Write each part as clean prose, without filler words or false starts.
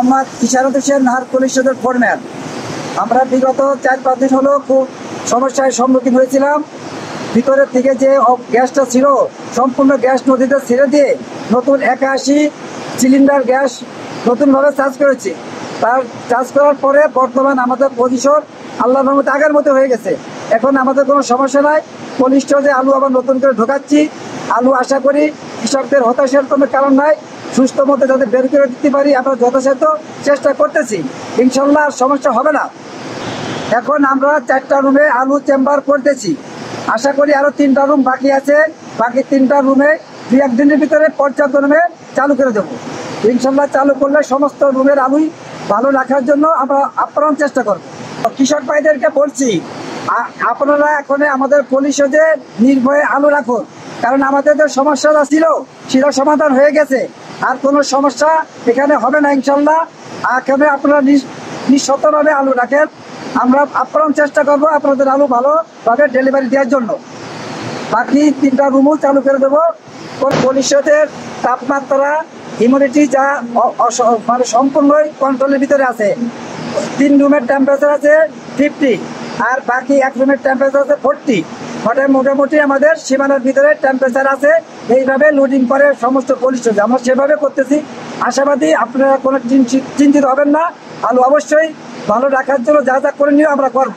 মোহাম্মদ ইশারত হোসেন নাহার পরিষদের ফোরম্যান। আমরা বিগত 4-5 দিন হলো খুব সমস্যার সম্মুখীন হয়েছিলাম। ভিতরের থেকে যে গ্যাসটা ছিল সম্পূর্ণ গ্যাস নদীতে ছেড়ে দিয়ে নতুন 81 সিলিন্ডার গ্যাস নতুনভাবে চার্জ করেছি। তার চার্জ করার পরে বর্তমান আমাদের পজিশন আল্লাহর রহমতে আগের মতো হয়ে গেছে। এখন আমাদের কোনো সমস্যা নাই। কোল্ড স্টোরেজে আলু আবার নতুন করে ঢোকাচ্ছি। আলু আশা করি কৃষকদের হতাশার কোনো কারণ নাই। সুস্থ মতো যাতে বের করে দিতে পারি আমরা যথাসাধ্য চেষ্টা করতেছি। ইনশাল্লাহ সমস্যা হবে না। এখন আমরা 4টা রুমে আলু চেম্বার করতেছি। আশা করি আরও 3টা রুম বাকি আছে। বাকি 3টা রুমে 2-1 দিনের ভিতরে পর্যাপ্ত রুমে চালু করে দেবো। ইনশাল্লাহ চালু করলে সমস্ত রুমের আলুই ভালো রাখার জন্য আমরা আপ্রাণ চেষ্টা করব। কৃষক ভাইদেরকে বলছি, আপনারা এখন আমাদের পরিষদে নির্ভয়ে আলু রাখুন, কারণ আমাদের যে সমস্যাটা ছিল সেটা সমাধান হয়ে গেছে। আর কোনো সমস্যা এখানে হবে না ইনশাল্লাহ। এখানে আপনারা নিঃশতভাবে আলু রাখেন। আমরা আপ্রাণ চেষ্টা করবো আপনাদের আলু ভালোভাবে ডেলিভারি দেওয়ার জন্য। বাকি 3টা রুমও চালু করে দেবো। পরিষদের তাপমাত্রা হিউমিডিটি যা মানে সম্পূর্ণই কন্ট্রোলের ভিতরে আছে। 3 রুমের টেম্পারেচার আছে 50 আর বাকি 1 রুমের টেম্পারেচার আছে 40। মোটামুটি আমাদের সীমানার ভিতরে টেম্পারেচার আছে। এইভাবে লোডিং করে সমস্ত পরিষদ আমরা সেভাবে করতেছি। আশাবাদী আপনারা কোনো চিন্তিত হবেন না। আলু অবশ্যই ভালো রাখার জন্য যা যা করে নিও আমরা করব।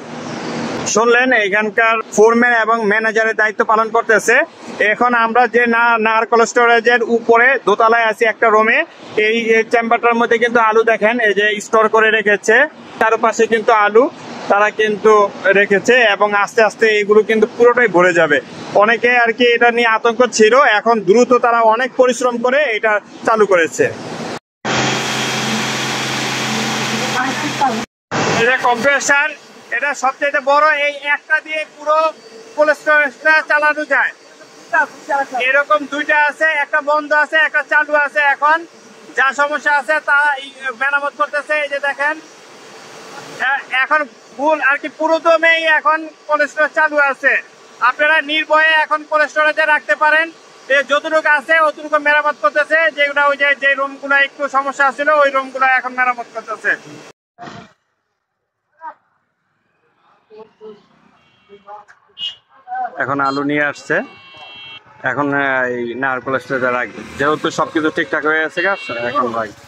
শুনলেন এখানকার ফোরম্যান এবং ম্যানেজারের দায়িত্ব পালন করতেছে। এখন আমরা যে নাহার কোল্ড স্টোরেজের উপরে দোতলায় আছি একটা রুমে। এই চেম্বারটার মধ্যে কিন্তু আলু দেখেন এই যে স্টোর করে রেখেছে। চারপাশে কিন্তু আলু তারা কিন্তু রেখেছে এবং আস্তে আস্তে এগুলো কিন্তু পুরোটাই ভরে যাবে। অনেকে আর কি এটা নিয়ে আতঙ্ক ছিল, এখন দ্রুত তারা অনেক পরিশ্রম করে এটা চালু করেছে। এটা কম্প্রেসার, এটা সবচেয়ে বড়। এই একটা দিয়ে পুরো কোল্ড স্টোরেজটা চালানো যায়। এরকম 2টা আছে, একটা বন্ধ আছে একটা চালু আছে। এখন যা সমস্যা আছে তা মেরামত করতেছে। এই যে দেখেন এখন ফুল আর কি পুরো দমেই এখন কোল্ড স্টোরেজ চালু আছে। আপনারা নির্ভয়ে এখন কোল্ড স্টোরেজে রাখতে পারেন। যতটুকু আছে অতটুকু মেরামত করতেছে। যেগুলো ওই যে রুমগুলো একটু সমস্যা ছিল ওই রুমগুলো এখন মেরামত করতেছে। এখন আলু নিয়ে আসছে, এখন এই নাহার কোল্ড স্টোরেজে রাখবে। যেহেতু সবকিছু ঠিকঠাক হয়ে গেছে এখন রাখবে।